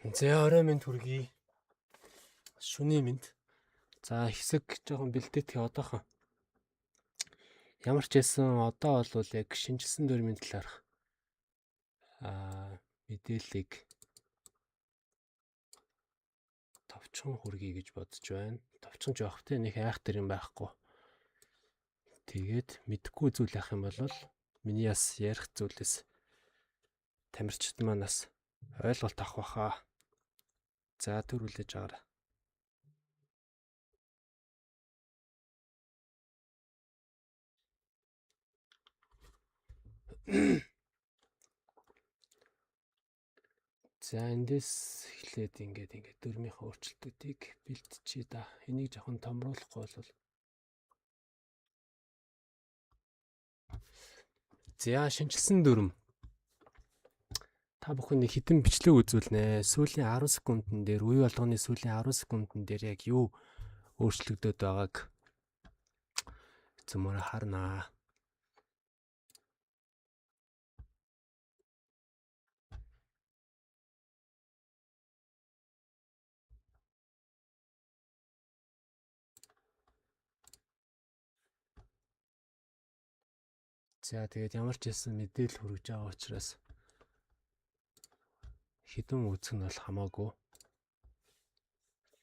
За орой минь төргий. Шүний минь. За хэсэг жоохон бэлдээтгэе одоохон. Ямар ч байсан одоо бол яг шинжилсэн дүрмийн талаарх мэдээллийг товчхон хүргэе гэж бодож байна. Товчхон жоохтой нэг айхтар юм байхгүй. Тэгээд мэдхгүй зүйл ах юм бол миний бас ярих зүйлээс тамирчид манаас ойлголт авах баха. За төрүүлж агаарай. За эндээс эхлээд ингээд дөрмийнхөө өөрчлөлтүүдийг бэлтчихье да. Энийг жоохон томруулахгүй бол за шинжилсэн дүрм. Та бүхэн нэг хитэн бичлэг үзүүлнэ. Сүүлийн 10 секундын дээр үе болгоны сүүлийн 10 секундын дээр яг юу өөрчлөгдөд байгааг зөмөр харнаа. За тэгээд ямар ч байсан мэдээлэл хүргэж байгаа учраас хідэн үзэх нь бол хамаагүй.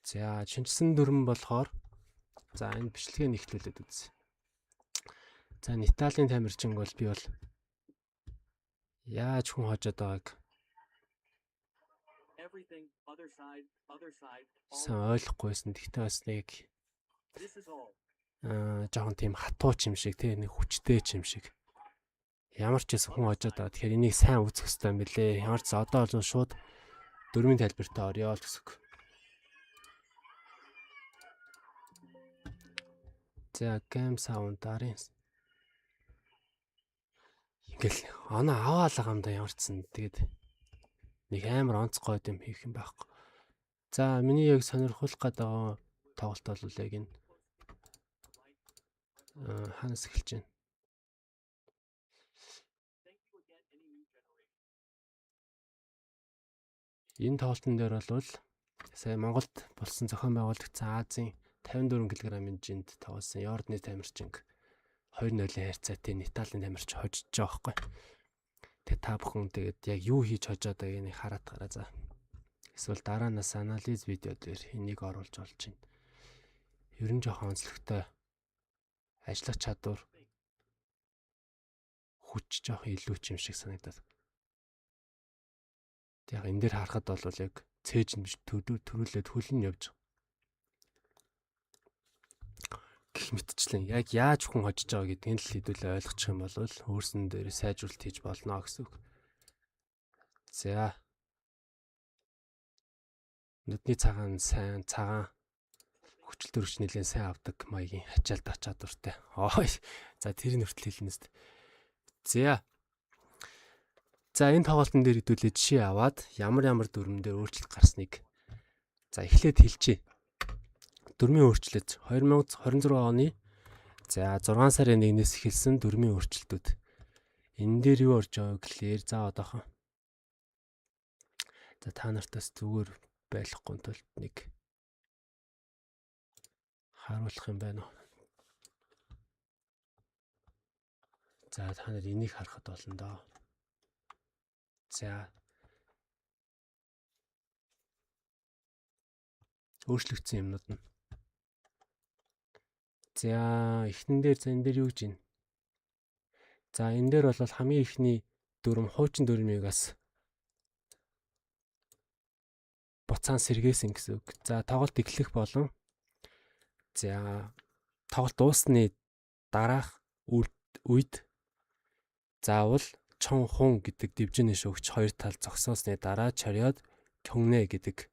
За шинжилсэн дүрм болохоор за энэ бичлэгээ нэвтрүүлээд үзье. За Италийн тамирчин бол би бол яаж хүн хожоод байгааг сайн ойлгохгүйсэн. Тэгтээ бас нэг жоохон тийм хатууч юм шиг тий нэг хүчтэй юм шиг. Ямар ч байсан хүн хожоод байгаа. Тэгэхээр энийг сайн үзэх хэрэгтэй юм билээ. Ямар ч одоо бол шууд дөрмийн тайлбартаа орё л гэсэн. За game sound дарын. Ингээл оноо аваалаа гамдаа ямарчсан. Тэгээд нэг амар онцгой юм хийх юм байхгүй. За миний яг сонирхуулах гэдэг тоглолт бол яг энэ ханаас эхэлж байна. Энэ тоглолтын дээр бол сая Монголд болсон зохион байгуулагчсан Азийн 54 кг-ийн жинд тоглосон Йордны тамирчин 2-0 хайрцаатай Италийн тамирч хожиж байгаа байхгүй. Тэгээ та бүхэн тэгээд яг юу хийж хожоод байгааг хараад гараа за. Эсвэл дараанаас анализ видео дээр энийг оруулж олж байна. Ер нь жоохон онцлогтой ажиллах чадвар хүч жоохон илүү ч юм шиг санагдаад. Яг энэ дээр харахад бол яг цээж нь биш төрүүлээд хөлн явж байгаа. Гэх мэтчлэн яг яаж хүн хожиж байгаа гэдгийг л хэдүүлээ ойлгочих юм бол өөрсөн дээр сайжруулалт хийж болно гэсэн үг. За. Нүдний цагаан сайн цагаан хүчил төрөгч нэлээд сайн авдаг маягийн ачаалдах чадвартай. Ой. За тэр нүртэл хэлнэст. За энэ тоглолтын дээр хэдүүлээ жишээ аваад ямар дүрмэн дээр өөрчлөлт гарсныг за эхлээд хэлчихье. Дүрмийн өөрчлөлт 2026 оны за 6 сарын 1-ээс эхэлсэн дүрмийн өөрчлөлтүүд. Энэ дээр юу орж байгааг гэхээр за одоохон. За та нартаас зүгээр байхгүй тулд нэг харуулах юм байна уу? За та нар энийг харахад болно доо. За өөрчлөгдсөн юмнууд нь. За эхнэн дээр энэ дээр юу гэж байна? За энэ дээр бол хамгийн ихний дүрм хуучин дүрмийг бас буцаан сэргээсэн гэсэн үг. За тоглолт эхлэх болон за тоглолт дуусны дараах үед заавал чон хун гэдэг дивжины шүүгч хоёр тал зогсоосны дараа чариод кёнэ гэдэг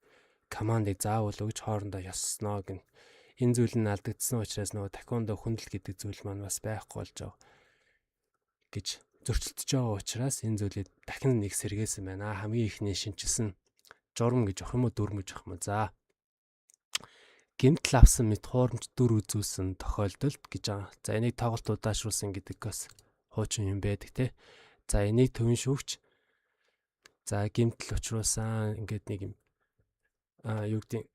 командыг заавал өгж хоорондоо ёсноо гэн. Энэ зүйл нь алдагдсан учраас нөгөө такондо хүндэл гэдэг зүйл маань бас байхгүй болж байгаа гэж зөрчилдөж байгаа учраас энэ зүйлийг дахин нэг сэргээсэн байна. Хамгийн ихний шинжилсэн журам гэж авах юм уу дүрм гэж авах юм. За гэмтэл авсан мэт хуурамч дүр үзүүлсэн тохиолдолд гэж байгаа. За энийг тоглолт удаашруулсан гэдэг бас хуучин юм байдаг те. За энийг төвийн шүүгч за гэмтэл учруулсан ингээд нэг юм юу гэдэг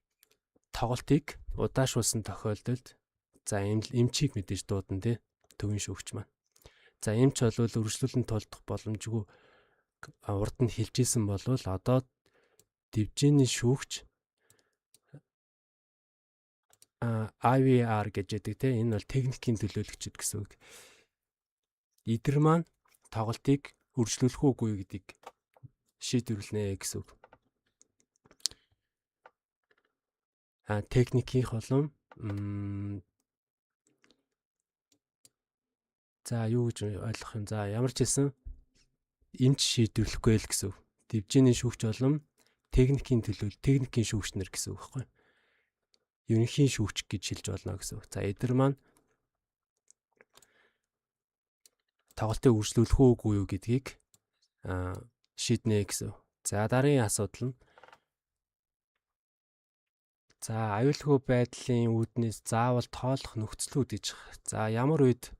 тоглолтыг удаашруулсан тохиолдолд за эмчийг мэдээж дуудана тий төвийн шүүгч маань. За эмч бол үргэлжлүүлэн тулдах боломжгүй урд нь хэлжсэн болвол одоо дивжээний шүүгч IVR гэж яддаг те энэ бол техникийн төлөөлөгчд гэсэн үг. Эдгээр маань тоглолтыг үргэлжлүүлэх үгүй гэдгийг шийдвэрлэнэ гэсэн үг. Техникийн холом за юу гэж ойлгох юм. За ямар ч хэлсэн эмч шийдвэрлэхгүй л гэсэн үг. Дивжээний шүүгч болон техникийн шүүгч нар гэсэн үг байхгүй. Ерөнхийн шүүгч гэж хэлж болно гэсэн үг. За эдгээр маань тоглолтыг үргэлжлүүлэх үгүй юу гэдгийг шийднэ гэсэн. За дараагийн асуудал нь за аюулгүй байдлын үүднээс заавал тоолох нөхцөл үүдэж. За ямар үед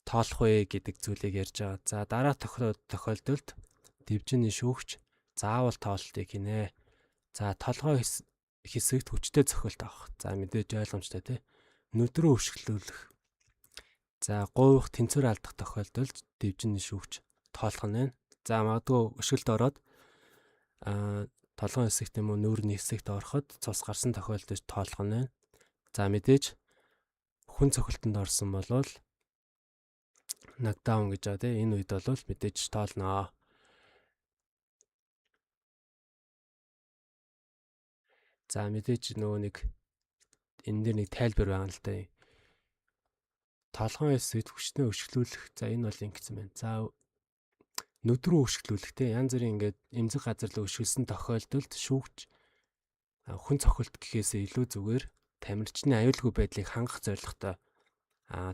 тоолох вэ гэдэг зүйлийг ярьж байгаа. За дараа тохиолдолд дивжээний шүүгч заавал тоолтыг хийнэ. За толгой хэсэгт хүчтэй цохилт авах. За мэдээж ойлгомжтой тий. Нүдрөө өшгөлүүлэх. За гуйх тэнцвэр алдах тохиолдолд дивжээний шүүгч тоолох нь байна. За магадгүй өшгөлт ороод толгойн хэсэгт юм уу нүүрний хэсэгт ороход цус гарсан тохиолдолд тоолох нь байна. За мэдээж хүн цохилтонд орсон болвол нокдаун гэж байгаа тий. Энэ үед бол мэдээж тоолноо. За мэдээж нөгөө нэг энэ дээр нэг тайлбар байгаа л да. Толгойн хэсэгт хүчтэй өшгөлүүлэх. За энэ бол ингэсэн байна. За нүдрөө өшгөлүүлэх те янз бүрийн ингээд эмзэг газар руу өшгөлсөн тохиолдолд шүүгч хүн цохилт гэхээсээ илүү зүгээр тамирчны аюулгүй байдлыг хангах зорилготой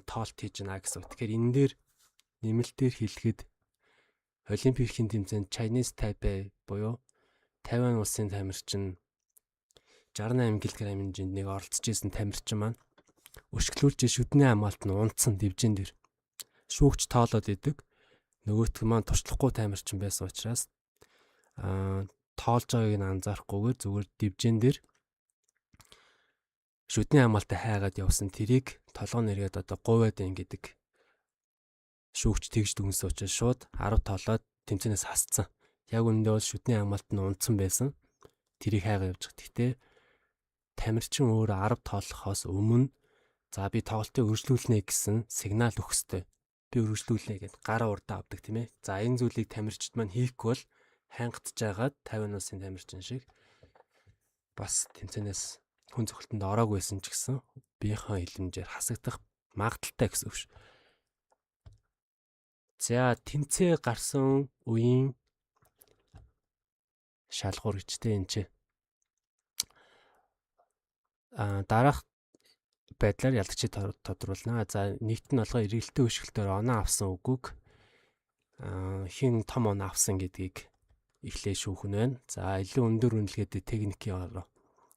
тоолт хийж гэнэ гэсэн. Тэгэхээр энэ дээр нэмэлтээр хэлэхэд Олимпикийн тэмцээнд Chinese Taipei буюу Тайван улсын тамирчин 68 кг хэмжээнд нэг оролцож исэн тамирчин маань өшгөлүүлж шүдний хамгаалт нь унтсан дивжин дээр шүүгч тоолоод идэг. Нөгөөтг маань туршлахгүй тамирчин байсан учраас тоолж байгааг нь анзаарахгүйгээр зүгээр дивжин дээр шүдний хамгаалалтаа хайгаад явсан тэрийг толгой нэргээд одоо гуйваад ин гэдэг шүүгч тэгж дүнсэн учраас шууд 10 тоолоод тэмцэнээс хасцсан. Яг үүндээ бол шүдний хамгаалалт нь унтсан байсан. Тэрийг хайгаа явж байгаа. Гэхдээ тамирчин өөрөө 10 тоолохоос өмнө за би тоглолтыг үргэлжлүүлнэ гэсэн сигнал өгөх ёстой. Би үргэлжлүүлнэ гэд гараа урдаа авдаг тийм ээ. За энэ зүйлийг тамирчид маань хийхгүй бол хангалтж байгаад 50 улсын тамирчин шиг бас тэмцэнээс хүн цохилтонд ороагүйсэн ч гэсэн биеийнхээ хилэмжээр хасагдах магадaltaй гэсэн үг ш. За тэмцээ гарсан үеийн шалгуур гэжтэй энэ ч дараах байдлаар ялгчид тодруулна. За нэгт нь болгоо эргэлттэй өшгөлтөөр оноо авсан үгүйг хин том оноо авсан гэдгийг эхлээ шүүх нь байна. За илүү өндөр үнэлгээтэй техникийн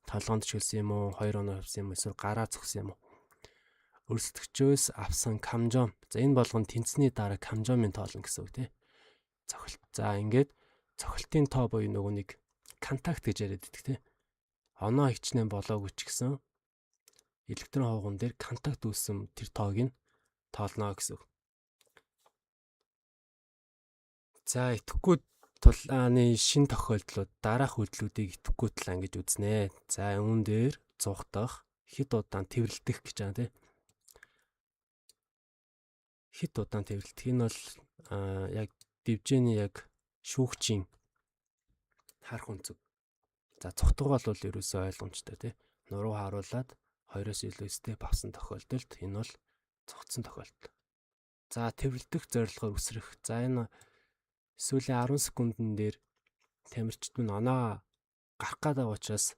толгоонд чөлсөн юм уу, 2 оноо авсан юм уу, эсвэл гараа зогсон юм уу? Өрсөлдөгчөөс авсан камжом. За энэ болгон тэнцсний дараа камжомын тоолно гэсэн үг тий. Цохилт. За ингээд цохилтын тоо буюу нөгөө нэг контакт гэж яриад байдаг тий. Оноо хичнээн болоогүй ч гэсэн электрон хууган дээр контакт үүссэн тэр тоог нь тоолно гэсэн үг. За итгэхгүй тулааны шин тохиолдлууд дараах үйлдэлүүдийг итгэхгүй тулаан гэж үзнэ. За үүн дээр зугтах, хэд удаан тэрвэрлдэх гэж байгаа тийм. Хэд удаан тэрвэрлдэх энэ бол яг дивжээний яг шүүгчийн харах үнцэг. За цогтгол бол ерөөсөө ойлгомжтой тийм. Нуруу харуулад 2-оос илүү степ авсан тохиолдолд энэ бол цогцсон тохиолдол. За тэрвэрлдэх зорилгоор үсрэх. За энэ сүүлийн 10 секундын дээр тамирчид минь оноо гарах гэдэг учраас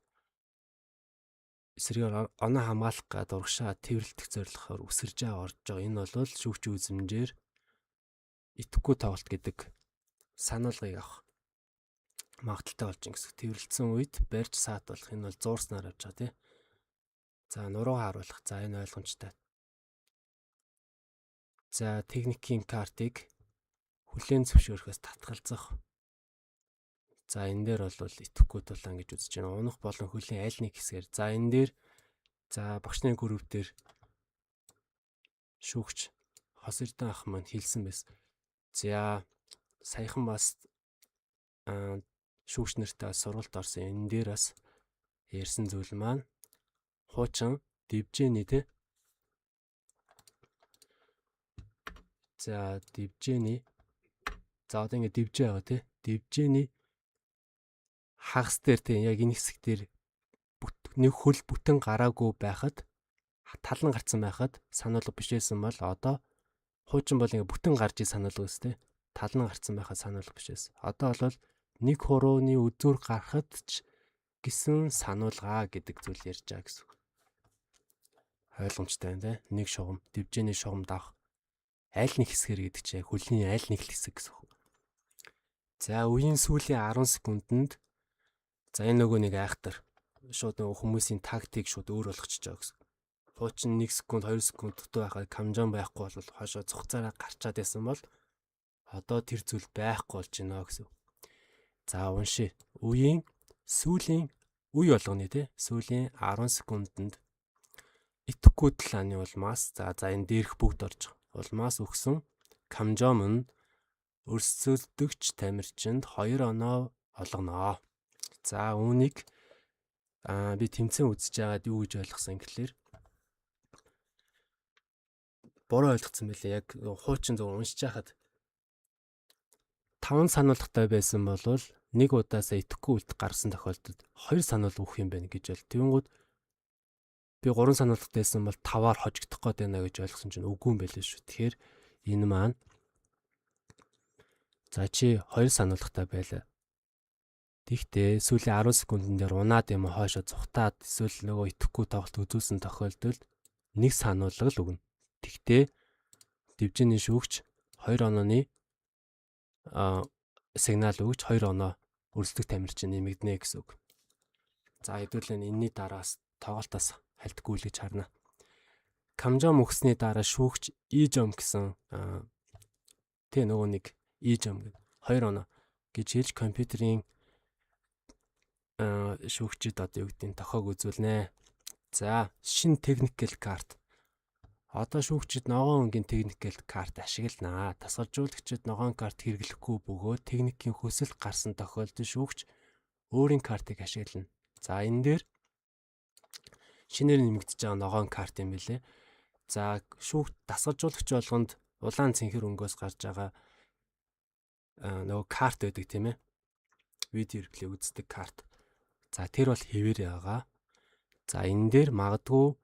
эсрэгээр оноо хамгаалах гэдэг урагшаа тэрвэрлдэх зорилгоор үсэрж байгаа орж байгаа. Энэ бол шүүгчийн үзмжээр итгэхгүй тоглолт гэдэг сануулгыг авах магадaltaй болж ин гэсэн. Тэрвэрлдсэн үед барьж саат болох энэ бол зуурснаар авч байгаа тийм. За нуруу харуулах. За энэ ойлгомжтой. За техникийн картыг хүлээн зөвшөөрөхөөс татгалзах. За энэ дээр бол итгэхгүй тулаан гэж үзэж байна. Унах болон хөлийн аль нэг хэсгээр. За энэ дээр багшны групп дээр шүүгч Хос Эрдэнэ ах маань хэлсэн байсан. За саяхан бас шүүгч нартай сургалт орсон. Энэ дээр бас ярьсан зүйл маань хуучин дивжэний те. За дивжэний. За одоо ингэ дивжээ байгаа те. Дивжэний хагас дээр те яг энэ хэсэг дээр нэг хөл бүтэн гараагүй байхад талан гарцсан байхад сануулга бишээсэн бол одоо хуучин бол ингэ бүтэн гарч сануулга өстэй. Талан гарцсан байхад сануулга бишээс. Одоо бол нэг хурууны үзүүр гарахад ч гэсэн сануулгаа гэдэг зүйл ярьж байгаа гэсэн. Ойлгомжтой байна те. Нэг шугам, дивжэний шугам давах. Аль нэг хэсгэр гэдэг чинь хөлийн аль нэг л хэсэг гэсэн. За үеийн сүүлийн 10 секундэд за энэ нөгөө нэг айхтар шууд нөгөө хүмүүсийн тактик шууд өөр болгочихж байгаа гэсэн. Хуучин 1 секунд 2 секунд дутуу байхад камжон байхгүй бол хойшоо цугцаараа гарчаад байсан бол одоо тэр зүйл байхгүй болж байна гэсэн. За уншия. Үеийн сүүлийн үе болгоны те сүүлийн 10 секундэд итгэхгүй талааны улмаас за энэ дээрх бүгд орж улмаас өгсөн камжом нь өрсөлдөгч тамирчинд 2 оноо олгоноо. За үүнийг би тэмцэн үзэж байгаад юу гэж ойлгосон гэхэлэр буруу ойлгоцсон байлээ. Яг хуучин зөв уншиж байхад 5 сануулгатай байсан бол нэг удаасаа итгэхгүй үлдэх гарсан тохиолдолд 2 сануулга өгөх юм байна гэж бол. Тэнгүүд би 3 сануулгатай байсан бол 5-аар хожигдох гээд байна гэж ойлгосон чинь үгүй юм байлээ шүү. Тэгэхээр энэ маань за чи 2 сануулгатай байлаа. Тэгтээ сүүлийн 10 секундын дээр унаад юм хойшоо цухтаад эсвэл нөгөө итгэхгүй тоглолт үзүүлсэн тохиолдолд 1 сануулга л өгнө. Тэгтээ дивжэний шүүгч 2 онооны сигнал өгч 2 оноо өрсөлдөх тамирчин нэмэгдэнэ гэсэн үг. За хэдүүлээ энэний дараас тоглолтоос хальтгүй л гэж харна. Камжом өгсөний дараа шүүгч ижом гэсэн тэ нөгөө нэг ижом гэдэг 2 оноо гэж хэлж компьютерийн шүүгчид одоо юу гэдгийг тохиог үзүүлнэ. За шинэ техникэл карт. Одоо шүүгчид ногоон өнгийн техникэл карт ашигланаа. Тасгалжуулагчид ногоон карт хэрэглэхгүй бөгөөд техникийн хөсөл гарсан тохиолдолд шүүгч өөрийн картыг ашиглана. За энэ дээр шинээр нэмэгдэж байгаа ногоон карт юм билэ. За шүүгч тасгалжуулагч болгонд улаан цэнхэр өнгөөс гарч байгаа нөгөө карт байдаг тийм ээ. Видео реплей үздэг карт. За тэр бол хэвээр байгаа. За энэ дээр магадгүй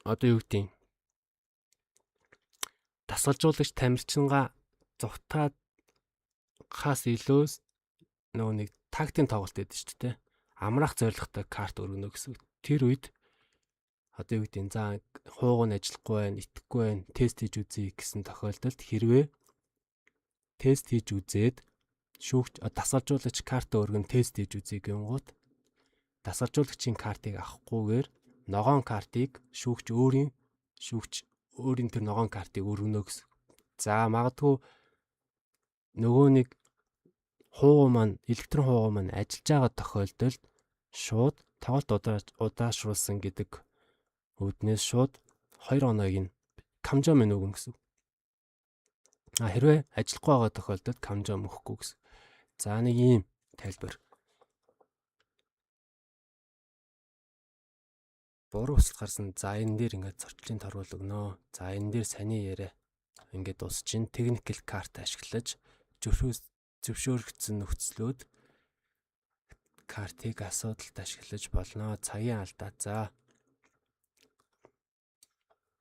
одоо юу гэдэг тасгалжуулагч тамирчингаа зүгтаад хаас илүү нөгөө нэг тактикийн тоглолт байдаг шүү дээ. Амраах зорилготой карт өргөнө гэсэн. Тэр үед одоо юу гэдэг за хууг нь ажиллахгүй байх, итгэхгүй байх, тест хийж үзье гэсэн тохиолдолд хэрвээ тест хийж үзээд шүүгч тасгалжуулагч карт өргөн тест хийж үзье гингууд тасгалжуулагчийн картыг авахгүйгээр ногоон картыг шүүгч өөрийн тэр ногоон картыг өргөнө гэсэн. За магадгүй нөгөө нэг хууг маань электрон хууг маань ажиллаж байгаа тохиолдолд шууд тоглолт удаашруулсан гэдэг үүднээс шууд 2 оноог нь камжом өгнө гэсэн. Хэрвээ ажиллахгүй байгаа тохиолдолд камжом өгөхгүй гэсэн. За нэг ийм тайлбар. Буруу хүсэлт гарсан. За энэ дээр ингээд зорчлын торуул өгнө. За энэ дээр саний яриа ингээд дуусч чинь техникэл карт ашиглаж зөвшөөрөгдсөн нөхцлүүд картыг асуудалд ашиглаж болно. Цагийн алдаа. За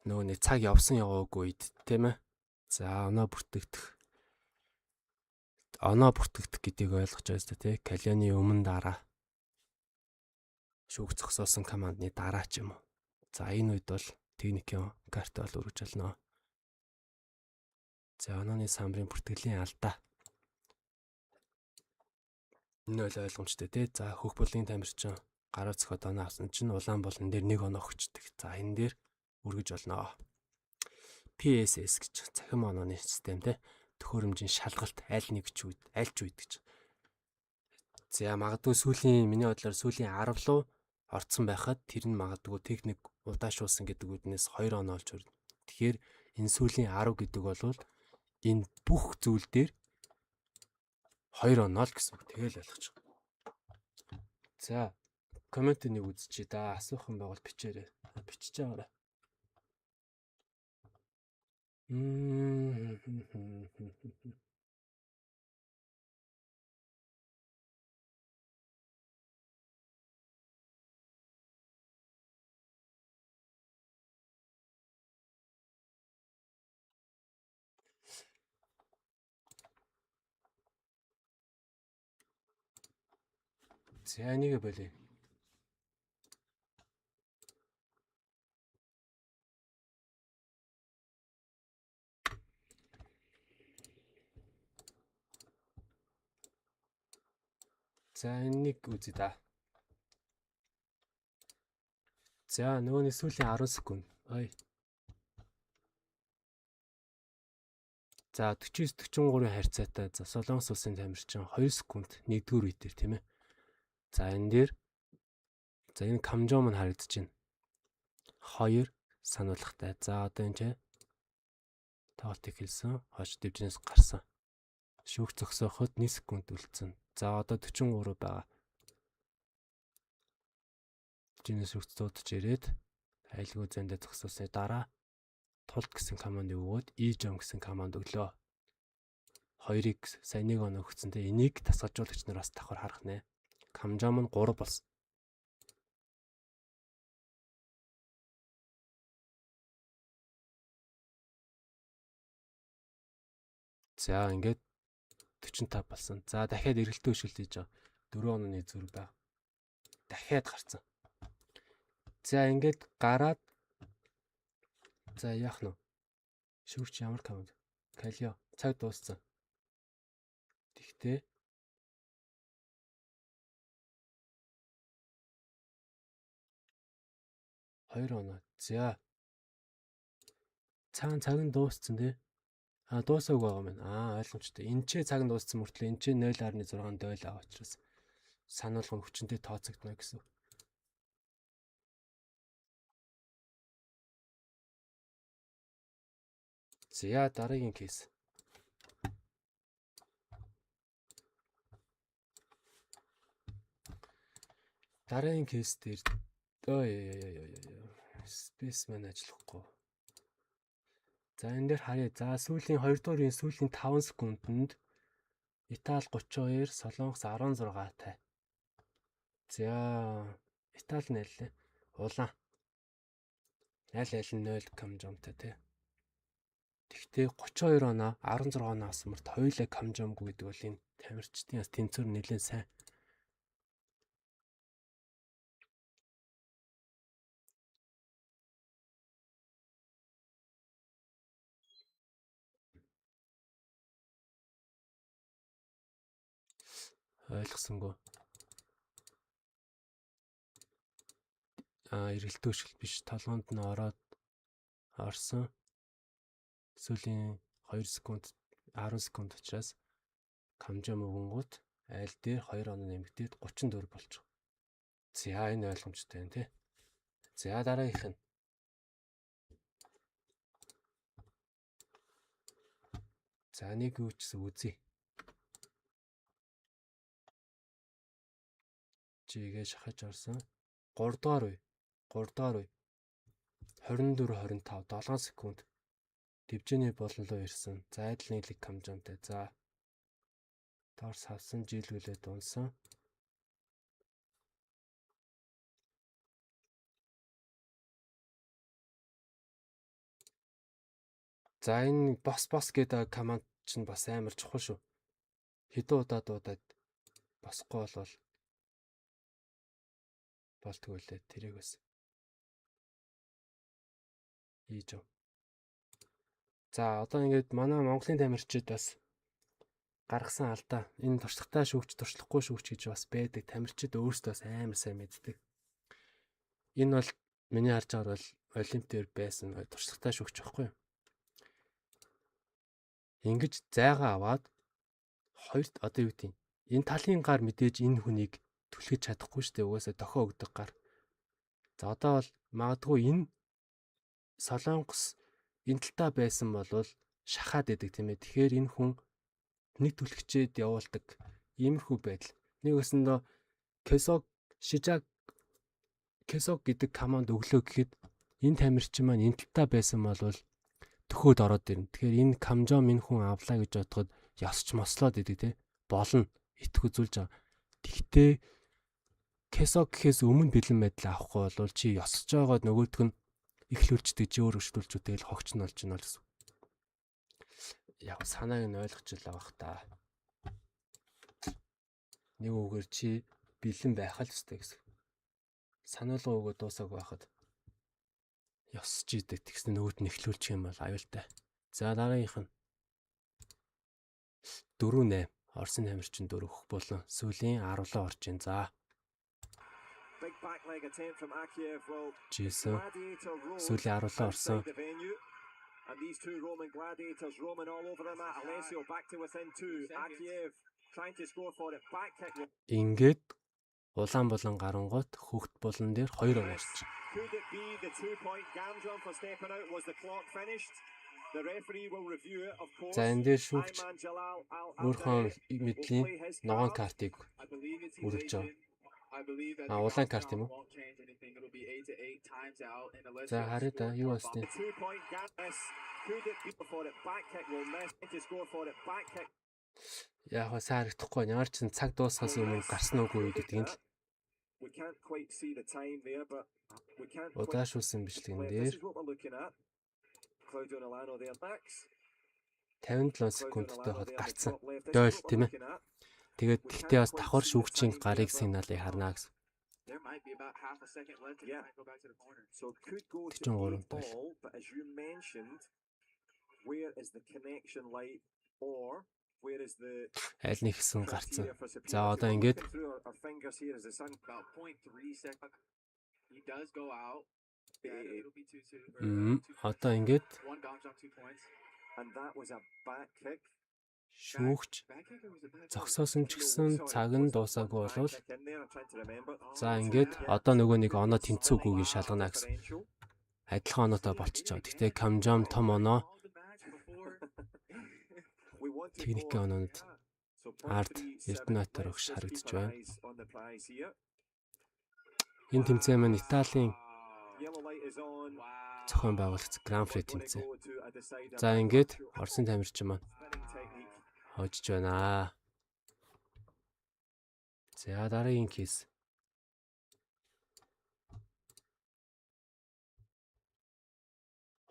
нөгөө нэг цаг явсан яваагүй үед тийм ээ. За оноо бүртгэгдэх гэдгийг ойлгож байна шүү дээ. Калионы өмнө дараа шүүгч зогсоосон командны дараа ч юм уу. За энэ үед бол техникийн карт бол өргөж болно. За онооны самбарын бүртгэлийн алдаа. Энэ бол ойлгомжтой тий. За хөх булын тамирчин гараар цохоод оноо авсан чинь улаан болон дээр 1 оноо өгчдөг. За энэ дээр өргөж болно. PSS гэж цахим онооны систем тий. төхөөрөмжийн шалгалт аль нэг ч үед гэж. За магадгүй миний бодлоор сүүлийн 10 руу орцсон байхад тэр нь магадгүй техник удаашуулсан гэдэг үднээс 2 оноо олж хүрнэ. Тэгэхээр энэ сүүлийн 10 гэдэг бол энэ бүх зүйл дээр 2 оноо л гэсэн үг. Тэгэл ойлгочих. За комментиг үзчихье да. Асуух юм байвал бичээрэй. Бичиж байгаарай. За энийг болъё. За энийг үзье да. За нөгөөний сүүлийн 10 секунд. Ой. За 49-43-ийн харьцаатай за Солонгос улсын тамирчин 2 секунд 1-р үед дээр тийм ээ. За энэ дээр за энэ камжом нь харагдаж байна. 2 сануулгатай. За одоо энэ ч тоглолтыг хэлсэн. Хойш дэвжнээс гарсан. Шүүх зогсооход 1 секунд үлдсэн. За одоо 43 байгаа. Дэвжнээс шүүх дуудаж ирээд айлгүй зэндээ зогсоосны дараа тулд гэсэн команд өгөөд E-jump гэсэн команд өглөө. 2-ыг сайн 1 оноо өгсөн. Тэгээ энийг тасгалжуулагч нар бас давхар харах нэ. Камжом нь 3 болсон. За ингээд 45 болсон. За дахиад эргэлтээ өшөлт хийж байгаа. 4 онооны зүрх баг. Дахиад гарцсан. За ингээд гараад за яах нь вэ? Шүүгч ямар команд? Калио цаг дууссан. Тэгтээ 2 оноо. За цаг нь дууссан тий. Дуусаагүй байгаа юм байна. Ойлгомжтой. Энд ч цаг нь дууссан мөртлөө энд ч 0.6 дойл байгаа учраас сануулга нь хүчинтэй тооцогдно гэсэн. За дараагийн кейс. Дараагийн кейс дээр space man ажиллахгүй. За энэ дээр харъя. За сүүлийн 2 дугаар үеийн сүүлийн 5 секундэд Итали 32, Солонгос 16 тай. За Итали нэлээ. Улаан. Аль нь 0 камжомтой тий. Тэгтээ 32 оноо 16 оноо авсан мөрт хоёулаа камжомгүй гэдэг бол энэ тамирчдын бас тэнцвэр нэлээд сайн. Ойлгосонгүй. Эргэлтээ өшгөл биш. Толгоонд нь орсон. Сүүлийн 2 секунд 10 секунд учраас камжом өгөнгүүт айл дээр 2 оноо нэмэгдээд 34 болчих. За энэ ойлгомжтой байна тий. За дараагийнх нь. За нэг юу ч гэсэн үзье. Жигээ шахаж орсон. 3 дугаар үе. 24 25 7 секунд дэвжээний болонлоо ирсэн. За адил нийлэг камжомтой. За доорс хавсан жилгүүлээд унсан. За энэ бос гэдэг команд чинь бас амар чухал шүү. Хэдэн удаа дуудаад босхгүй болвол болтгүй лээ. Тэрийг бас E-jump. За одоо ингээд манай Монголын тамирчид бас гаргасан алдаа. Энэ туршлагатай шүүгч, туршлахгүй шүүгч гэж бас байдаг. Тамирчид өөрсдөө бас амар сайн мэддэг. Энэ бол миний харж байгаагаар бол Олимп дээр байсан туршлагатай шүүгч байхгүй юу? Ингэж зайгаа аваад хоёрт одоо юу гэдэг энэ талын гар мэдээж энэ хүнийг түлхэж чадахгүй шүү дээ. Угаасаа дохио өгдөг гар. За одоо бол магадгүй энэ солонгос энэ талтаа байсан бол шахаад идэг тийм ээ. Тэгэхээр энэ хүн нэг түлхчээд явуулдаг иймэрхүү байдал. Нэг өсөндөө Кесог гэдэг команд өглөө гэхэд энэ тамирчин маань энэ талтаа байсан бол төхөөд ороод ирнэ. Тэгэхээр энэ камжом энэ хүн авлаа гэж бодоход ёсч мослоод идэг тийм болно итг үзүүлж байгаа. Тэгтээ Кесог гэхээс өмнө бэлэн байдал авахгүй бол чи ёсч байгаад нөгөөдг нь ихлүүлждэг чи өөр өшөлүүлж үтэл хогч нь болж байна л гэсэн. Яг санааг нь ойлгочихлаа бах та. Нэг үгээр чи бэлэн байх л ёстой гэсэн. Сануулга өгөө дуусаагүй байхад ёсч идэг тэгснэ нөгөөд нь ихлүүлчих юм бол аюултай. За дараагийнх нь 4-8 Орсын тамирчин 4 хөх болон сүүлийн 10 орж ийн. За. Жисэн сүүлийн 10 орсон. And these two Roman gladiators roaming all over the mat. Alessio back to within two. Akiev trying to score for it. Back kick. Ингээд улаан болон гарангуут хөхт болон дээр 2 онорч. Could it be the 2-point Gamjon for stepping out? Was the clock finished? The referee will review it of course. За энэ дээр шүүгч өөрхөн мэдлийн ногоон картыг үргэлж байгаа. Улаан карт юм уу? За харъя да юу басна. Яг харагдахгүй ямар ч цаг дуусахаас өмнө гарсан уугүй гэдэг нь л. Удаашуулсан бичлэгэн дээр 57 секундтай хот гарцсан. Дойл тийм ээ. Тэгээд тэгтээ бас давхар шүүгчийн гарыг сигналыг харна гэсэн. 43 дойл. Аль нэг хэсэг гарцсан. За одоо ингээд одоо ингээд шүүгч зогсоосон ч гэсэн цаг нь дуусаагүй болвол за ингээд одоо нөгөө нэг оноо тэнцүүгүйг шалгана гэсэн. Адилхан оноотой болчихоо. Гэхдээ камжом том оноо техникийн оноонд ард Эрдэнэтээр өгш харагдаж байна. Энэ тэмцээн маань Италийн зохион байгуулагч Гранфри тэмцээн. За ингээд Оросын тамирчин маань хожиж байна. За дараагийн кейс. —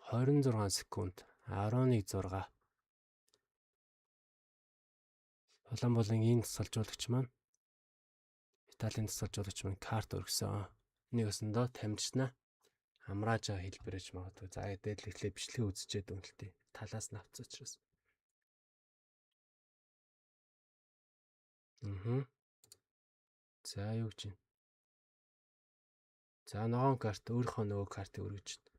26 секунд 11-6. Улаан болон энэ тасалжуулагч маань Италийн тасалжуулагч маань карт өргөсөн. Нэг өсөндөө тамирчнаа амрааж байгаа хэлбэрэж магадгүй. За дээдлэглээ бичлэгээ үзчихэд үнэлтээ. Талаас нь авц учраас. За юу гэж байна? За ногоон карт өөрийнхөө нөгөө картыг өргөж байна.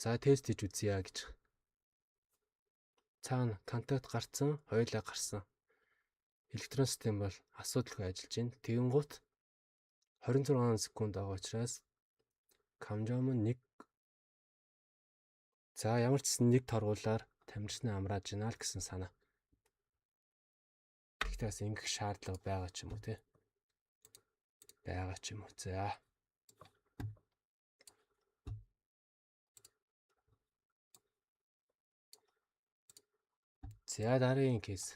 За тест хийж үзье гэж. Цаана контакт гарцсан, хоёулаа гарсан. Электрон систем бол асуудалгүй ажиллаж байна. Тэгэнгუთ 26 секунд байгаа учраас камжом нэг за ямар ч нэг торгуулаар тамирчнаа амрааж байна л гэсэн санаа. Гэхдээ бас ингэх шаардлага байгаа ч юм уу те. Байгаа ч юм уу. За. За дараагийн кейс.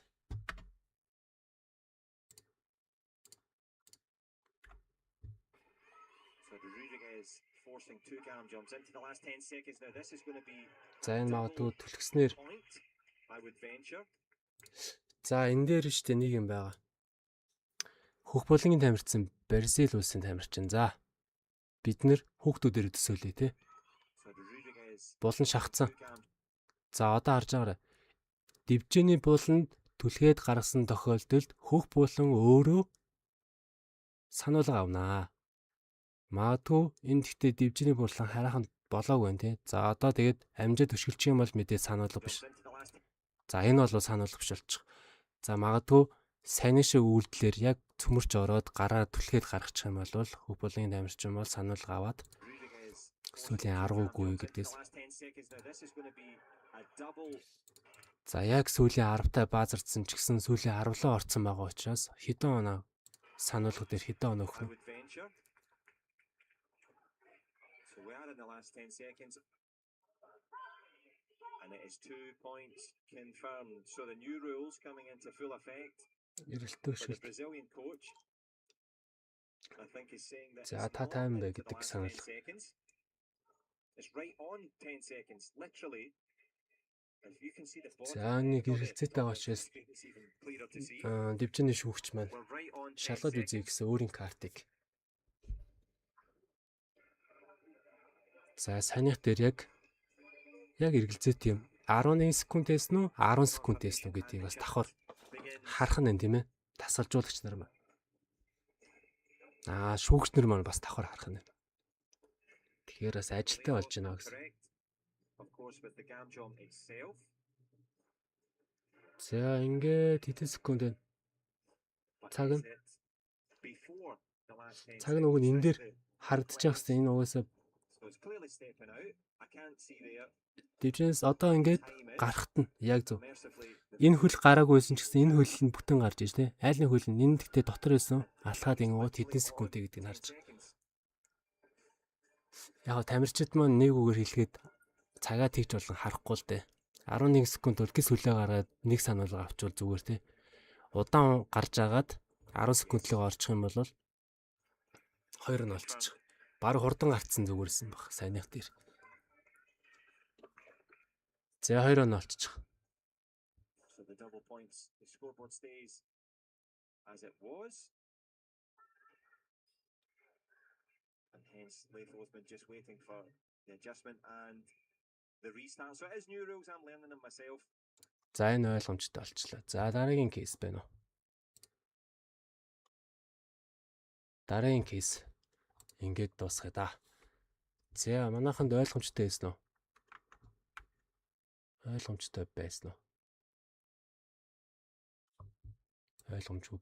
За энэ магадгүй түлхснээр. За энэ дээр штэ нэг юм байгаа. Хөх болонгийн тамирчин Бразил улсын тамирчин. За бид нэр хүүхдүүдээр төсөөлье те. Болон шахацсан. За одоо харж байгаарай. Дивжэний буланд түлхээд гаргасан тохиолдолд хөх буулан өөрөө сануулга авнаа. Магадгүй энэ гэхдээ дивжиний бурлан хараахан болоогүй нэ. За одоо тэгээд амжид өшгөлчих юм бол мэдээ сануулга биш. За энэ бол сануулга биш болчих. За магадгүй сайн шиг үйлдэлээр яг цөмөрч ороод гараа түлхээд гаргачих юм бол хөх буулын дамжчин бол сануулга аваад сүүлийн 10 үгүй гэдээс. За яг сүүлийн 10-таа баазардсан ч гэсэн сүүлийн 10-лоо орцсон байгаа учраас хэдэн оноо сануулга дээр хэдэн оноо өгөх нь. In the last 10 seconds, and it is 2 points confirmed. So the new rules coming into full effect. The Brazilian coach, I think, is saying that it's right on 10 seconds, literally. If you can see the дивжиний шүүгч маань шалгаж үзье гэсэн өөрийн картыг. За санийх дээр яг эргэлзээт юм 11 секундээс нь 10 секундээс нь гэдгийг бас давхар харах нь тийм ээ. Тасалжуулагч нар маань. Шүүгч нар маань бас давхар харах нь. Тэгэхээр бас ажилтай болж байна гэсэн. За ингээд хэдэн секунд вэ? Цаг нь уг нь энэ дээр харагдчих гэсэн энэ угаасаа дивжинс одоо ингээд гарахт нь яг зөв. Энэ хөл гараагүйсэн ч гэсэн энэ хөл нь бүтэн гарч иж тээ. Айл нэг хөл нь энэ гэхдээ дотор байсан алхаад ингэнгууд хэдэн секундтэй гэдгийг нь харж. Яг тамирчид маань нэг үгээр хэлгээд цагаа тэгж болон харахгүй л дээ. 11 секунд бол гис хөлөө гаргаад нэг сануулга авчвал зүгээр тээ. Удаан гарч агаад 10 секундлыг орчих юм бол 2 нь олчих. Бараг хурдан гарцсан зүгээрсэн баг сайных дээр. За 2 нь олчих. So the double points, the scoreboard stays as it was. And hence Laythor's been just waiting for the adjustment and the restart. So it is new rules, I'm learning them myself. За энэ ойлгомжтой болчихлоо. За дараагийн кейс байна уу? Дараагийн кейс ингээд дуусгая да. За манайханд ойлгомжтой байсан уу? Ойлгомжтой байсан уу? Ойлгомжгүй